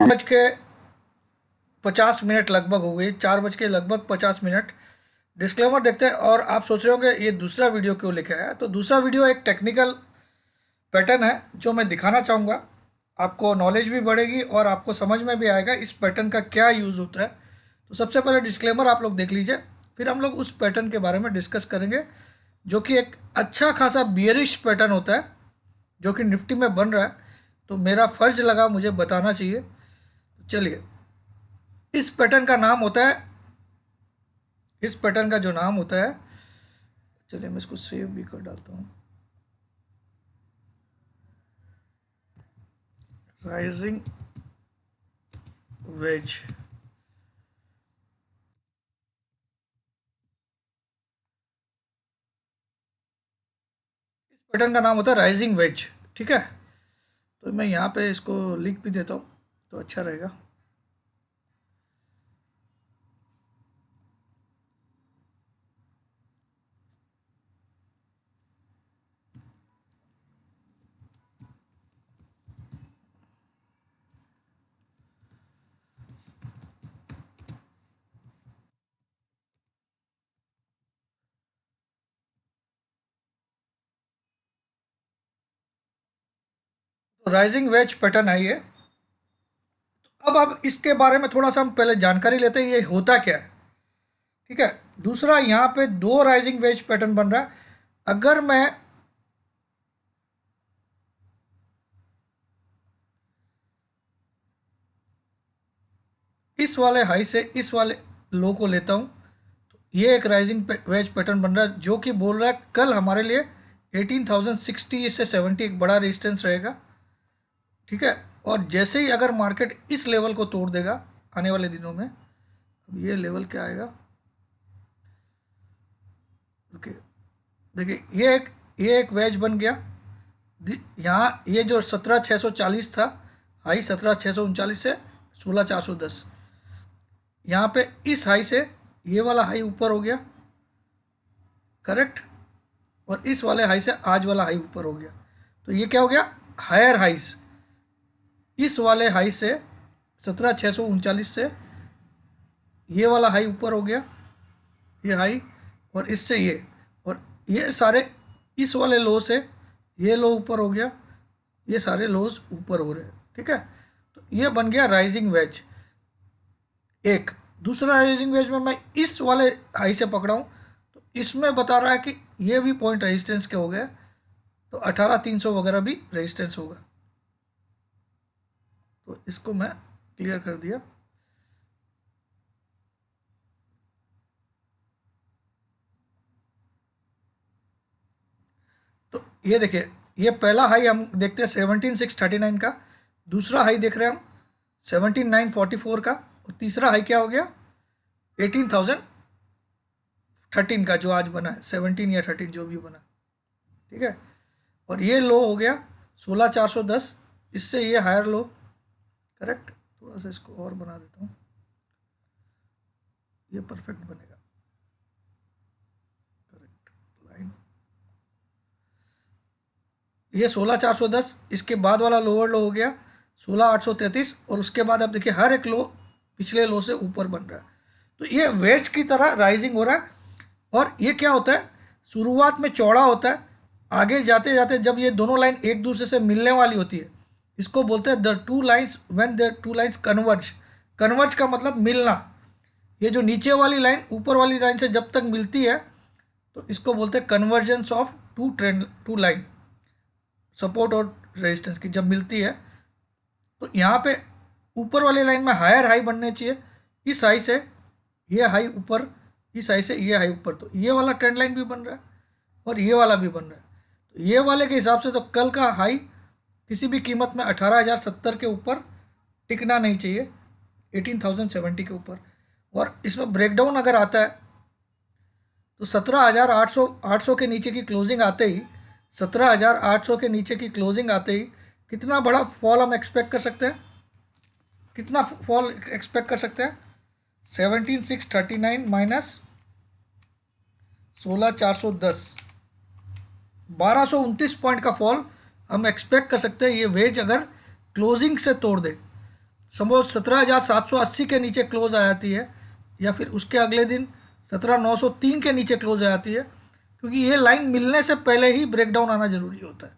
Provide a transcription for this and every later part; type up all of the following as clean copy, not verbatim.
बज के 50 मिनट लगभग हो गई, 4 बज के लगभग 50 मिनट। डिस्क्लेमर देखते हैं। और आप सोच रहे होंगे ये दूसरा वीडियो क्यों लेके आया, तो दूसरा वीडियो एक टेक्निकल पैटर्न है जो मैं दिखाना चाहूँगा। आपको नॉलेज भी बढ़ेगी और आपको समझ में भी आएगा इस पैटर्न का क्या यूज़ होता है। तो सबसे पहले डिस्क्लेमर आप लोग देख लीजिए, फिर हम लोग उस पैटर्न के बारे में डिस्कस करेंगे, जो कि एक अच्छा खासा बियरिश पैटर्न होता है जो कि निफ्टी में बन रहा है। तो मेरा फ़र्ज लगा मुझे बताना चाहिए। तो चलिए, इस पैटर्न का नाम होता है, इस पैटर्न का जो नाम होता है, चलिए मैं इसको सेव भी कर डालता हूँ, राइजिंग वेज। इस पैटर्न का नाम होता है राइजिंग वेज। ठीक है, तो मैं यहाँ पे इसको लिख भी देता हूँ तो अच्छा रहेगा। तो राइजिंग वेज पैटर्न है ये। अब इसके बारे में थोड़ा सा हम पहले जानकारी लेते हैं, ये होता क्या है। ठीक है, दूसरा यहाँ पे दो राइजिंग वेज पैटर्न बन रहा है। अगर मैं इस वाले हाई से इस वाले लो को लेता हूँ, तो ये एक राइजिंग वेज पैटर्न बन रहा है जो कि बोल रहा है कल हमारे लिए 18,060 से 70 एक बड़ा रेजिस्टेंस रहेगा। ठीक है, और जैसे ही अगर मार्केट इस लेवल को तोड़ देगा आने वाले दिनों में, अब ये लेवल क्या आएगा, ओके देखिए ये एक वेज बन गया। यहाँ ये जो 17,640 था हाई, 17,639 से 16,410, यहाँ पे इस हाई से ये वाला हाई ऊपर हो गया, करेक्ट, और इस वाले हाई से आज वाला हाई ऊपर हो गया। तो ये क्या हो गया, हायर हाइस। इस वाले हाई से 17,639 से ये वाला हाई ऊपर हो गया, ये हाई, और इससे और ये सारे इस वाले लो से ये लो ऊपर हो गया, ये सारे लोज ऊपर हो रहे हैं। ठीक है, तो ये बन गया राइजिंग वेज एक। दूसरा राइजिंग वेज में मैं इस वाले हाई से पकड़ा हूँ, तो इसमें बता रहा है कि ये भी पॉइंट रेजिस्टेंस के हो गए, तो 18,300 वगैरह भी रेजिस्टेंस होगा। तो इसको मैं क्लियर कर दिया। तो ये देखिए, ये पहला हाई हम देखते हैं 17,639 का, दूसरा हाई देख रहे हैं हम 17,944 का, और तीसरा हाई क्या हो गया 18,013 का जो आज बना है, 17 या 13 जो भी बना। ठीक है, और ये लो हो गया 16,410, इससे ये हायर लो, करेक्ट। थोड़ा सा इसको और बना देता हूँ, ये परफेक्ट बनेगा, करेक्ट लाइन। ये 16,410, इसके बाद वाला लोअर लो हो गया 16,833, और उसके बाद आप देखिए हर एक लो पिछले लो से ऊपर बन रहा है। तो ये वेज की तरह राइजिंग हो रहा है। और ये क्या होता है, शुरुआत में चौड़ा होता है, आगे जाते जाते जब ये दोनों लाइन एक दूसरे से मिलने वाली होती है, इसको बोलते हैं the two lines when the two lines converge. Converge का मतलब मिलना। ये जो नीचे वाली लाइन ऊपर वाली लाइन से जब तक मिलती है, तो इसको बोलते हैं convergence of two line, support और रेजिस्टेंस की जब मिलती है। तो यहाँ पे ऊपर वाली लाइन में हायर हाई बनने चाहिए, इस हाई से ये हाई ऊपर, इस हाई से ये हाई ऊपर, तो ये वाला ट्रेंड लाइन भी बन रहा है और ये वाला भी बन रहा है। तो ये वाले के हिसाब से तो कल का हाई किसी भी कीमत में 18,070 के ऊपर टिकना नहीं चाहिए, 18,070 के ऊपर। और इसमें ब्रेकडाउन अगर आता है तो 17,800 के नीचे की क्लोजिंग आते ही, 17,800 के नीचे की क्लोजिंग आते ही कितना बड़ा फॉल हम एक्सपेक्ट कर सकते हैं, कितना फॉल एक्सपेक्ट कर सकते हैं, 17,639 माइनस 16,410, 1229 पॉइंट का फॉल हम एक्सपेक्ट कर सकते हैं ये वेज अगर क्लोजिंग से तोड़ दे। सपोज 17,780 के नीचे क्लोज आ जाती है, या फिर उसके अगले दिन 17,903 के नीचे क्लोज आ जाती है, क्योंकि ये लाइन मिलने से पहले ही ब्रेकडाउन आना जरूरी होता है।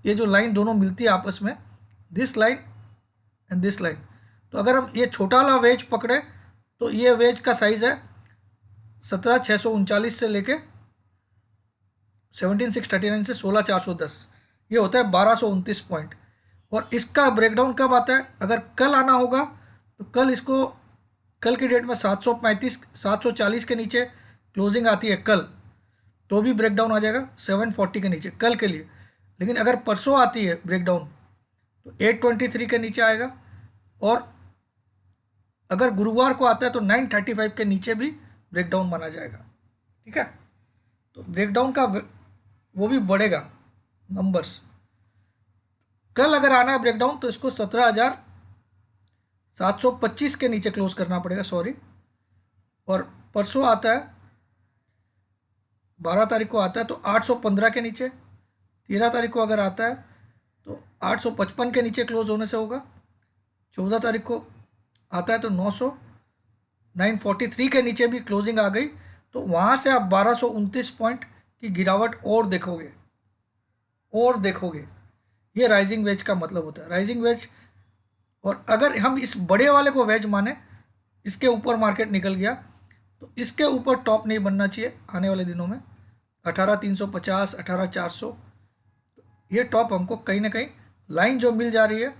ये जो लाइन दोनों मिलती है आपस में, this line and this line, तो अगर हम ये छोटा वाला वेज पकड़े तो ये वेज का साइज है 17,639 से लेके 17,639 से 16,410, ये होता है 1229 पॉइंट। और इसका ब्रेकडाउन कब आता है? अगर कल आना होगा तो कल की डेट में 740 के नीचे क्लोजिंग आती है कल, तो भी ब्रेकडाउन आ जाएगा 740 के नीचे कल के लिए। लेकिन अगर परसों आती है ब्रेकडाउन तो 823 के नीचे आएगा, और अगर गुरुवार को आता है तो 935 के नीचे भी ब्रेकडाउन माना जाएगा। ठीक है, तो ब्रेकडाउन का वो भी बढ़ेगा नंबर्स। कल अगर आना है ब्रेकडाउन तो इसको 17,725 के नीचे क्लोज करना पड़ेगा, सॉरी। और परसों आता है 12 तारीख को आता है तो 815 के नीचे, 13 तारीख को अगर आता है तो 855 के नीचे क्लोज होने से होगा, 14 तारीख को आता है तो 943 के नीचे भी क्लोजिंग आ गई, तो वहाँ से आप 1229 पॉइंट की गिरावट और देखोगे। ये राइजिंग वेज का मतलब होता है, राइजिंग वेज। और अगर हम इस बड़े वाले को वेज माने, इसके ऊपर मार्केट निकल गया तो इसके ऊपर टॉप नहीं बनना चाहिए आने वाले दिनों में। 18,350, 18,400, ये टॉप हमको कहीं ना कहीं लाइन जो मिल जा रही है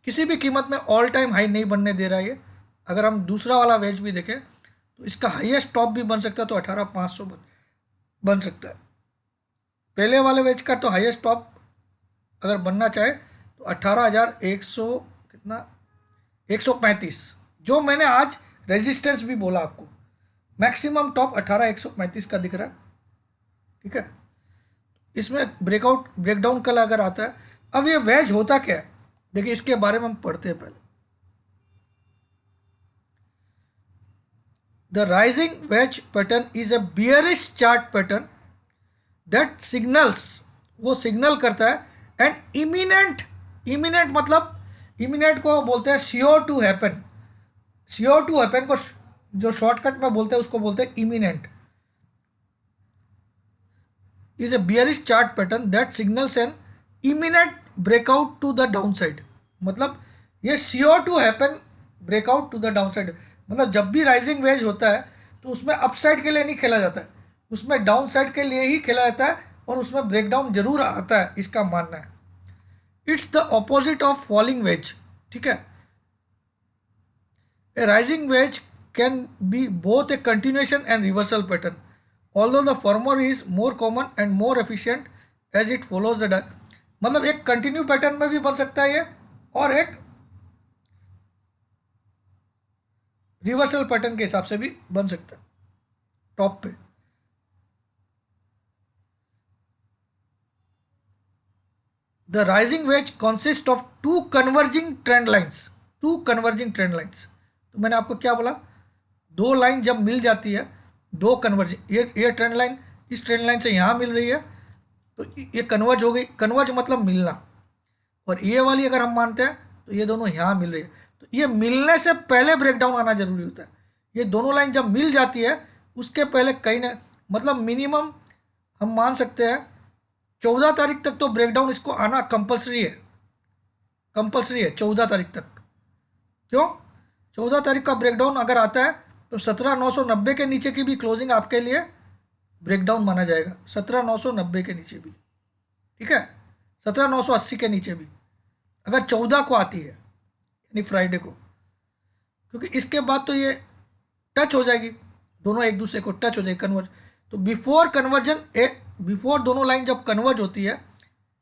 किसी भी कीमत में ऑल टाइम हाई नहीं बनने दे रहा है। अगर हम दूसरा वाला वेज भी देखें तो इसका हाईएस्ट टॉप भी बन सकता है, तो 18,500 बन सकता है। पहले वाले वेज का तो हाईएस्ट टॉप अगर बनना चाहे तो 18,100 कितना 135, जो मैंने आज रेजिस्टेंस भी बोला आपको, मैक्सिमम टॉप 18,135 का दिख रहा है। ठीक है, इसमें ब्रेकडाउन कल अगर आता है। अब ये वेज होता क्या है, देखिए इसके बारे में हम पढ़ते हैं पहले। The rising veg pattern is a bearish chart pattern that signals, वो सिग्नल करता है एंड इमिनेंट मतलब इमिनेंट को बोलते हैं श्योर टू हैपन को जो शॉर्टकट में बोलते हैं उसको बोलते हैं imminent. Is a bearish chart pattern that signals an imminent breakout to the downside, मतलब ये sure to happen breakout to the downside, मतलब जब भी राइजिंग वेज होता है तो उसमें अपसाइड के लिए नहीं खेला जाता है, उसमें डाउन साइड के लिए ही खेला जाता है, और उसमें ब्रेकडाउन जरूर आता है, इसका मानना है। It's the opposite of falling wedge. ठीक है, a rising wedge can be both a continuation and reversal pattern, although the former is more common and more efficient as it follows the, मतलब एक कंटिन्यू पैटर्न में भी बन सकता है ये, और एक रिवर्सल पैटर्न के हिसाब से भी बन सकता है टॉप पे। The rising wedge consist of two converging trend lines. तो मैंने आपको क्या बोला, दो लाइन जब मिल जाती है, दो कन्वर्जिंग, ये ट्रेंड लाइन इस ट्रेंड लाइन से यहाँ मिल रही है तो ये कन्वर्ज हो गई, कन्वर्ज मतलब मिलना, और ये वाली अगर हम मानते हैं तो ये दोनों यहाँ मिल रही है, तो ये मिलने से पहले ब्रेकडाउन आना जरूरी होता है। ये दोनों लाइन जब मिल जाती है उसके पहले कहीं ना, मतलब मिनिमम हम मान सकते हैं 14 तारीख तक तो ब्रेकडाउन इसको आना कंपलसरी है 14 तारीख तक। क्यों? 14 तारीख का ब्रेकडाउन अगर आता है तो 17,990 के नीचे की भी क्लोजिंग आपके लिए ब्रेकडाउन माना जाएगा, 17,990 के नीचे भी। ठीक है, 17,980 के नीचे भी अगर 14 को आती है, यानी फ्राइडे को, क्योंकि इसके बाद तो ये टच हो जाएगी, दोनों एक दूसरे को टच हो जाएगी, कन्वर्ज। तो बिफोर दोनों लाइन जब कन्वर्ज होती है,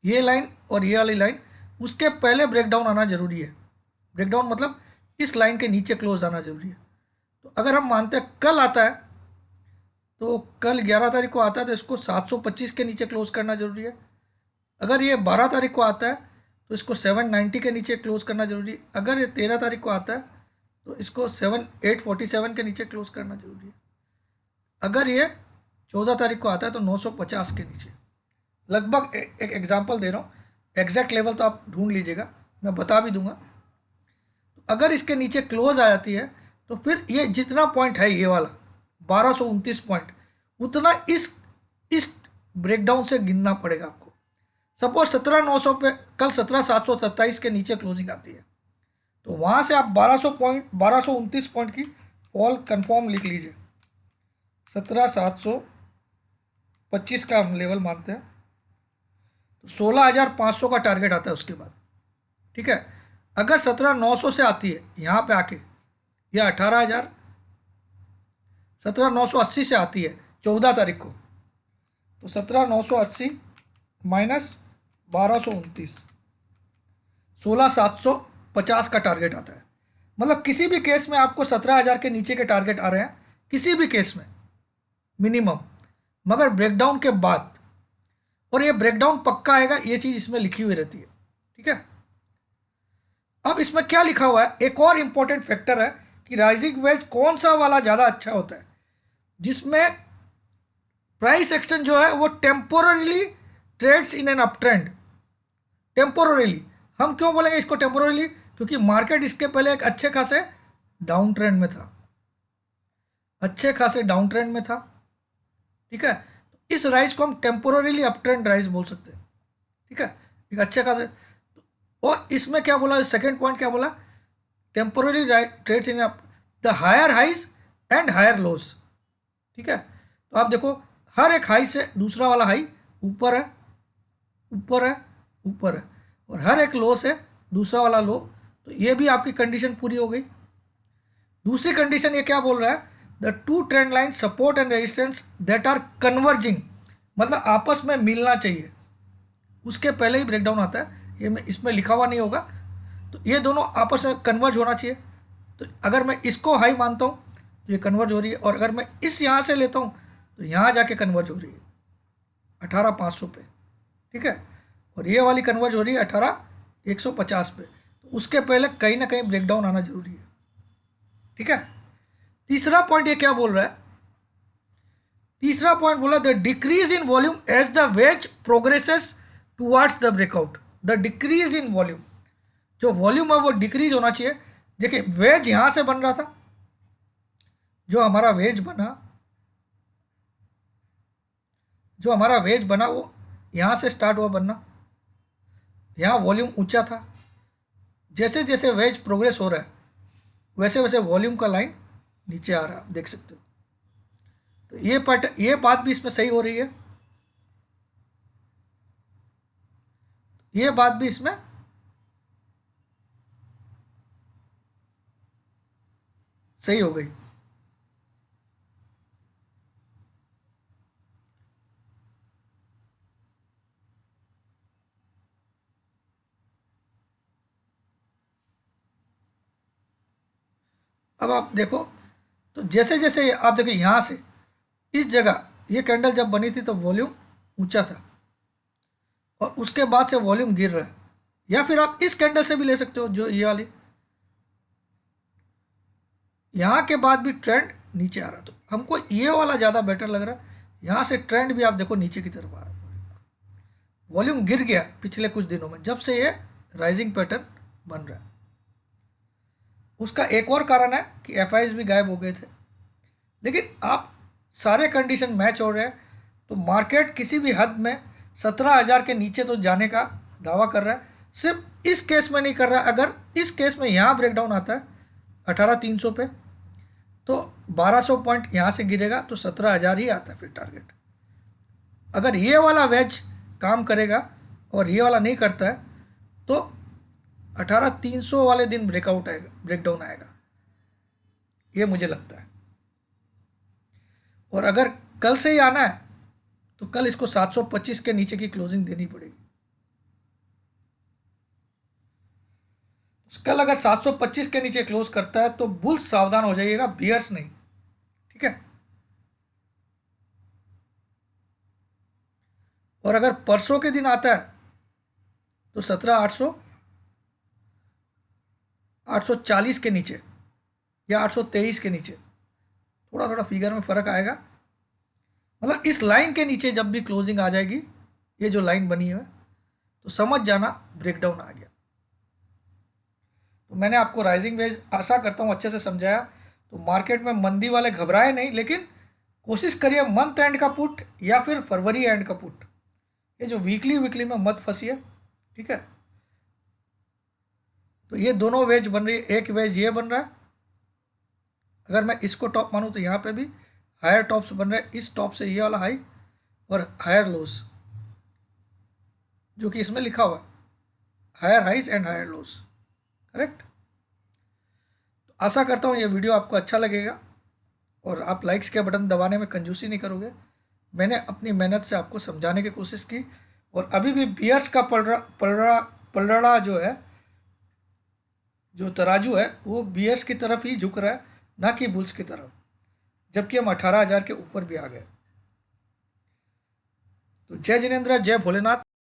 ये लाइन और ये वाली लाइन, उसके पहले ब्रेकडाउन आना जरूरी है। ब्रेकडाउन मतलब इस लाइन के नीचे क्लोज आना जरूरी है। तो अगर हम मानते हैं कल आता है, तो कल 11 तारीख को आता है तो इसको 725 के नीचे क्लोज करना जरूरी है। अगर ये 12 तारीख को आता है तो इसको 790 के नीचे क्लोज करना जरूरी है। अगर ये 13 तारीख को आता है तो इसको 847 के नीचे क्लोज करना जरूरी है। अगर ये 14 तारीख को आता है तो 950 के नीचे। लगभग एक एग्जांपल दे रहा हूँ, एग्जैक्ट लेवल तो आप ढूंढ लीजिएगा, मैं बता भी दूंगा। अगर इसके नीचे क्लोज आ जाती है तो फिर ये जितना पॉइंट है ये वाला 1229 पॉइंट, उतना इस ब्रेकडाउन से गिनना पड़ेगा आपको। सपोज 17,900 पे कल 17,727 के नीचे क्लोजिंग आती है तो वहाँ से आप 1229 पॉइंट की फॉल कंफर्म लिख लीजिए। 17,725 का हम लेवल मानते हैं तो 16,500 का टारगेट आता है उसके बाद। ठीक है, अगर 17,900 से आती है यहाँ पे आके या 18,000 17,980 से आती है 14 तारीख को तो 17,980 माइनस 1229 16,750 का टारगेट आता है। मतलब किसी भी केस में आपको 17,000 के नीचे के टारगेट आ रहे हैं, किसी भी केस में मिनिमम, मगर ब्रेकडाउन के बाद, और ये ब्रेकडाउन पक्का आएगा, ये चीज़ इसमें लिखी हुई रहती है। ठीक है, अब इसमें क्या लिखा हुआ है, एक और इंपॉर्टेंट फैक्टर है कि राइजिंग वेज कौन सा वाला ज़्यादा अच्छा होता है, जिसमें प्राइस एक्शन जो है वो temporarily trades in an uptrend. Temporarily, हम क्यों बोलेंगे इसको टेम्पोररीली, क्योंकि मार्केट इसके पहले एक अच्छे खासे डाउन ट्रेंड में था, अच्छे खासे डाउन ट्रेंड में था। ठीक है, तो इस राइज को हम टेम्पोररीली अप ट्रेंड राइज बोल सकते हैं। ठीक है, एक अच्छे खासे, और इसमें क्या बोला, सेकेंड पॉइंट क्या बोला, temporary trades in the higher highs and higher lows. ठीक है, तो आप देखो हर एक हाई से दूसरा वाला हाई ऊपर है, ऊपर है, ऊपर है, और हर एक लो से दूसरा वाला लो, तो ये भी आपकी कंडीशन पूरी हो गई। दूसरी कंडीशन ये क्या बोल रहा है, the two trend line support and resistance that are converging, मतलब आपस में मिलना चाहिए, उसके पहले ही ब्रेकडाउन आता है, ये में इसमें लिखा हुआ नहीं होगा, तो ये दोनों आपस में कन्वर्ज होना चाहिए। तो अगर मैं इसको हाई मानता हूँ तो ये कन्वर्ज हो रही है, और अगर मैं इस यहाँ से लेता हूँ तो यहाँ जाके कन्वर्ज हो रही है 18,500 पे। ठीक है, और ये वाली कन्वर्ज हो रही है 18,150 पे, तो उसके पहले कहीं ना कहीं ब्रेकडाउन आना जरूरी है। ठीक है, तीसरा पॉइंट ये क्या बोल रहा है, तीसरा पॉइंट बोला the decrease in volume as the wedge progresses towards the breakout. The decrease in volume, जो वॉल्यूम है वो डिक्रीज होना चाहिए। देखिए वेज यहां से बन रहा था, जो हमारा वेज बना, जो हमारा वेज बना वो यहां से स्टार्ट हुआ बनना, यहाँ वॉल्यूम ऊंचा था, जैसे जैसे वेज प्रोग्रेस हो रहा है वैसे वैसे वॉल्यूम का लाइन नीचे आ रहा है, आप देख सकते हो। तो ये बात भी इसमें सही हो रही है, ये बात भी इसमें सही हो गई। अब आप देखो, तो जैसे जैसे आप देखो यहाँ से इस जगह ये कैंडल जब बनी थी तो वॉल्यूम ऊंचा था, और उसके बाद से वॉल्यूम गिर रहा है, या फिर आप इस कैंडल से भी ले सकते हो, जो ये वाली, यहाँ के बाद भी ट्रेंड नीचे आ रहा, तो हमको ये वाला ज़्यादा बेटर लग रहा है। यहाँ से ट्रेंड भी आप देखो नीचे की तरफ आ रहा है, वॉल्यूम गिर गया पिछले कुछ दिनों में, जब से ये राइजिंग पैटर्न बन रहा है। उसका एक और कारण है कि एफआईज भी गायब हो गए थे, लेकिन आप सारे कंडीशन मैच हो रहे हैं, तो मार्केट किसी भी हद में 17,000 के नीचे तो जाने का दावा कर रहा है। सिर्फ इस केस में नहीं कर रहा, अगर इस केस में यहाँ ब्रेकडाउन आता है 18,300 पे, तो 1,200 पॉइंट यहाँ से गिरेगा तो 17,000 ही आता है फिर टारगेट। अगर ये वाला वेज काम करेगा और ये वाला नहीं करता है तो 18,300 वाले दिन ब्रेकआउट आएगा, ब्रेकडाउन आएगा, ये मुझे लगता है। और अगर कल से ही आना है तो कल इसको 725 के नीचे की क्लोजिंग देनी पड़ेगी। कल अगर 725 के नीचे क्लोज करता है तो बुल्स सावधान हो जाइएगा, बियर्स नहीं। ठीक है, और अगर परसों के दिन आता है तो 17,800 840 के नीचे या 823 के नीचे, थोड़ा थोड़ा फिगर में फर्क आएगा, मतलब इस लाइन के नीचे जब भी क्लोजिंग आ जाएगी, ये जो लाइन बनी है, तो समझ जाना ब्रेकडाउन आ गया। तो मैंने आपको राइजिंग वेज आशा करता हूँ अच्छे से समझाया। तो मार्केट में मंदी वाले घबराए नहीं, लेकिन कोशिश करिए मंथ एंड का पुट या फिर फरवरी एंड का पुट, ये जो वीकली वीकली में मत फंसिए, ठीक है। तो ये दोनों वेज बन रही है, एक वेज ये बन रहा है, अगर मैं इसको टॉप मानूँ तो यहाँ पे भी हायर टॉप्स बन रहे हैं, इस टॉप से ये वाला हाई और हायर लोस, जो कि इसमें लिखा हुआ है higher highs and higher lows, correct. तो आशा करता हूँ ये वीडियो आपको अच्छा लगेगा और आप लाइक्स के बटन दबाने में कंजूसी नहीं करोगे। मैंने अपनी मेहनत से आपको समझाने की कोशिश की, और अभी भी बियर्स का पलड़ा जो है, जो तराजू है वो बियर्स की तरफ ही झुक रहा है, ना कि बुल्स की तरफ, जबकि हम 18,000 के ऊपर भी आ गए। तो जय जिनेंद्र, जय भोलेनाथ।